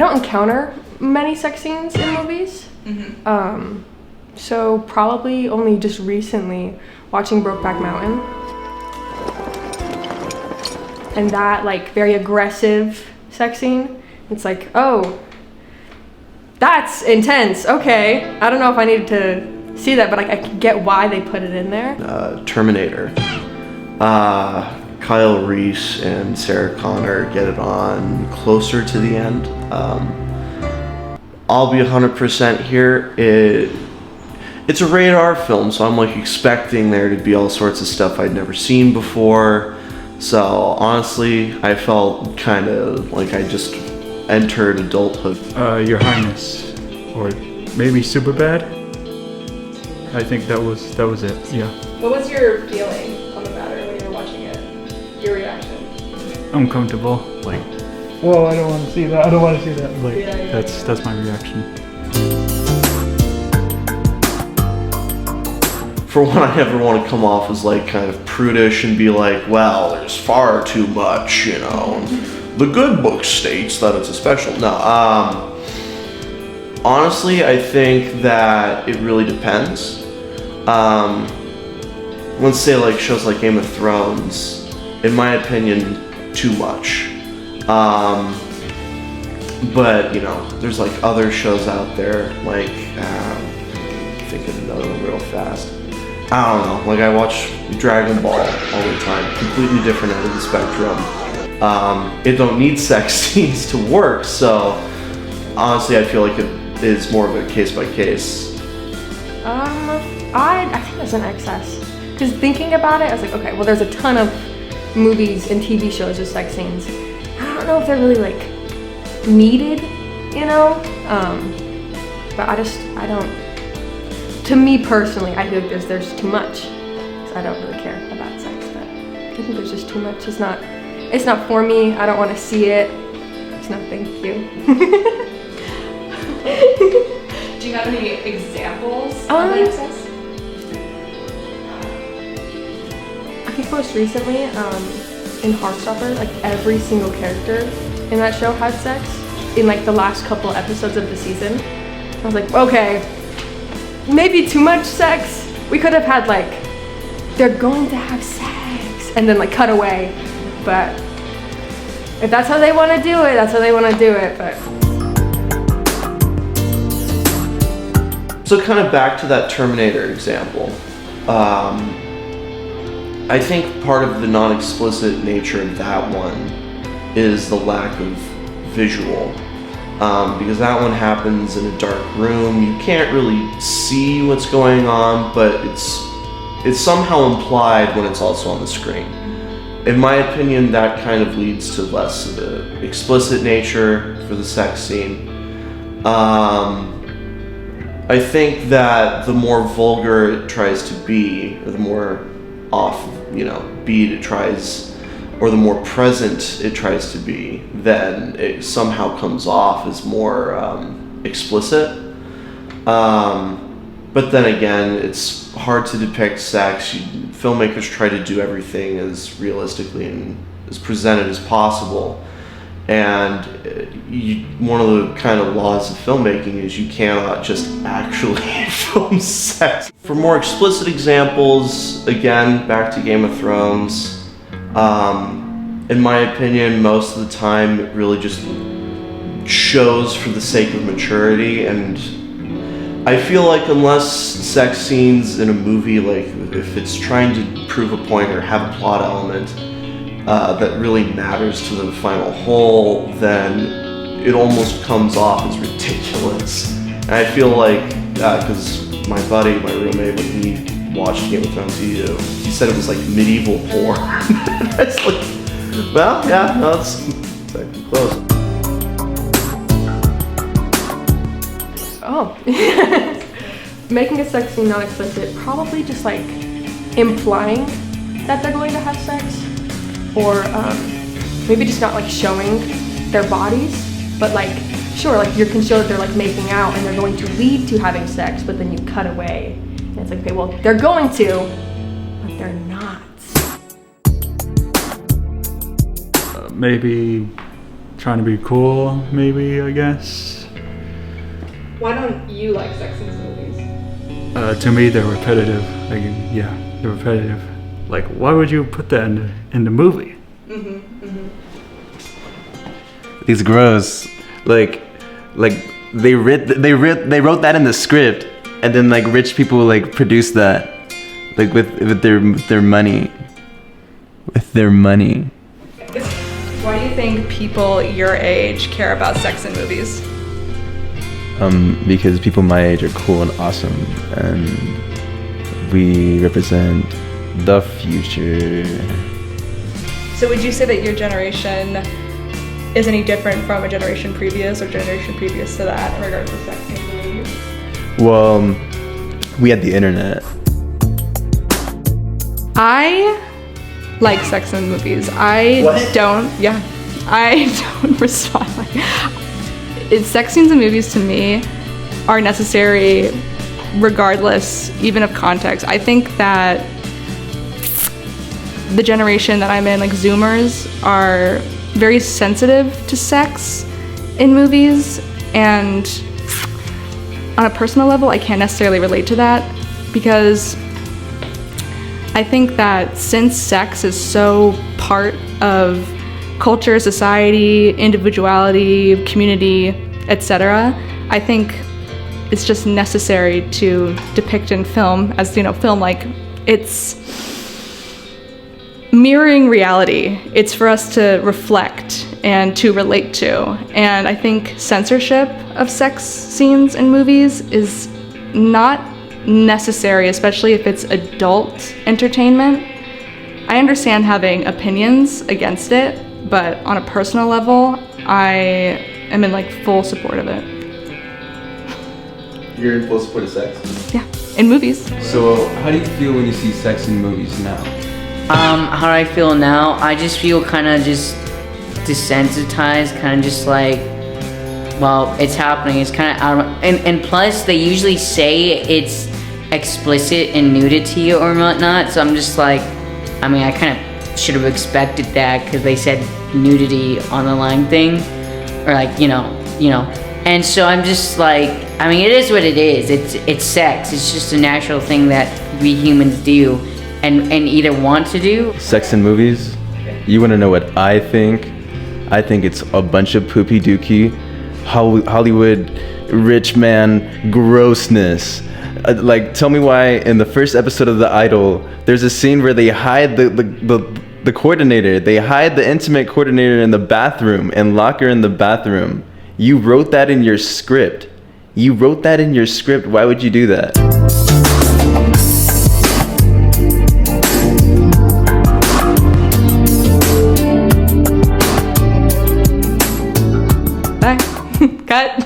don't encounter many sex scenes in movies. So probably only just recently watching Brokeback Mountain. And that like very aggressive sex scene, it's like, oh, that's intense. Okay, I don't know if I needed to see that, but like, I can get why they put it in there. Terminator. Kyle Reese and Sarah Connor get it on closer to the end. I'll be 100% here. It's a rated R film, so I'm like expecting there to be all sorts of stuff I'd never seen before. So honestly, I felt kind of like I just entered adulthood. Your Highness, or maybe Superbad. I think that was it. Yeah. What was your feeling on the matter when you were watching it? Your reaction? Uncomfortable. Like, whoa! I don't want to see that. I don't want to see that. Like, Yeah. that's my reaction. For one, I never want to come off as like kind of prudish and be like, well, there's far too much, you know. The good book states that it's a special. No, honestly, I think that it really depends. Let's say like shows like Game of Thrones, in my opinion, too much. But you know, there's like other shows out there, like think of another one real fast. I don't know, like I watch Dragon Ball all the time, completely different end of the spectrum. It don't need sex scenes to work, so honestly I feel like it is more of a case by case. I think there's an excess. Because thinking about it, I was like, okay, well there's a ton of movies and TV shows with sex scenes. I don't know if they're really like needed, you know? But I don't. To me personally, I feel like there's too much. So I don't really care about sex, but I think there's just too much. It's not for me. I don't want to see it. It's no thank you. Do you have any examples of excess? I think most recently, in Heartstopper, like every single character in that show had sex in like the last couple episodes of the season. I was like, okay, maybe too much sex. We could have had like, they're going to have sex, and then like cut away. But if that's how they want to do it, that's how they want to do it. But so kind of back to that Terminator example. I think part of the non-explicit nature of that one is the lack of visual. Because that one happens in a dark room. You can't really see what's going on, but it's somehow implied when it's also on the screen. In my opinion, that kind of leads to less of the explicit nature for the sex scene. I think that the more vulgar it tries to be, or the more off, beat it tries, or the more present it tries to be, then it somehow comes off as more explicit. But then again, it's hard to depict sex. Filmmakers try to do everything as realistically and as presented as possible. And one of the kind of laws of filmmaking is you cannot just actually film sex. For more explicit examples, again, back to Game of Thrones. In my opinion, most of the time it really just shows for the sake of maturity, and I feel like unless sex scenes in a movie, like if it's trying to prove a point or have a plot element that really matters to the final whole, then it almost comes off as ridiculous. And I feel like, because my roommate, when he watched Game of Thrones, he said it was like medieval porn. It's like, well, yeah, no, it's exactly close. oh, making a sex scene non-explicit, probably just like implying that they're going to have sex, or maybe just not like showing their bodies, but like, sure, like you can show that they're like making out and they're going to lead to having sex, but then you cut away. And it's like, okay, well, they're going to, but they're not. Maybe trying to be cool, maybe, I guess. Why don't you like sex scenes in movies? To me, they're repetitive. Like, yeah, they're repetitive. Like, why would you put that in the movie? It's gross. Like they wrote that in the script, and then like rich people like produced that, like with their money. With their money. Why do you think people your age care about sex in movies? Because people my age are cool and awesome, and we represent the future. So would you say that your generation is any different from a generation previous or generation previous to that in regards to sex scenes in movies? Well, we had the internet. I like sex in movies. I don't respond. Sex scenes in movies to me are necessary regardless, even of context. I think that the generation that I'm in, like Zoomers, are very sensitive to sex in movies, and on a personal level, I can't necessarily relate to that because I think that since sex is so part of culture, society, individuality, community, etc., I think it's just necessary to depict in film, as you know, film, like, it's mirroring reality. It's for us to reflect and to relate to. And I think censorship of sex scenes in movies is not necessary, especially if it's adult entertainment. I understand having opinions against it, but on a personal level, I am in like full support of it. You're in full support of sex? Yeah, in movies. So how do you feel when you see sex in movies now? How do I feel now? I just feel kind of just desensitized, kind of just like, well, it's happening. It's kind of out of, and plus they usually say it's explicit and nudity or whatnot. So I'm just like, I mean, I kind of should have expected that because they said nudity on the line thing, or like, you know. And so I'm just like, I mean, it is what it is. It's sex. It's just a natural thing that we humans do. And either want to do. Sex in movies? You want to know what I think? I think it's a bunch of poopy dookie, Hollywood rich man grossness. Like, tell me why in the first episode of The Idol, there's a scene where they hide the coordinator. They hide the intimate coordinator in the bathroom and lock her in the bathroom. You wrote that in your script. Why would you do that? Cut.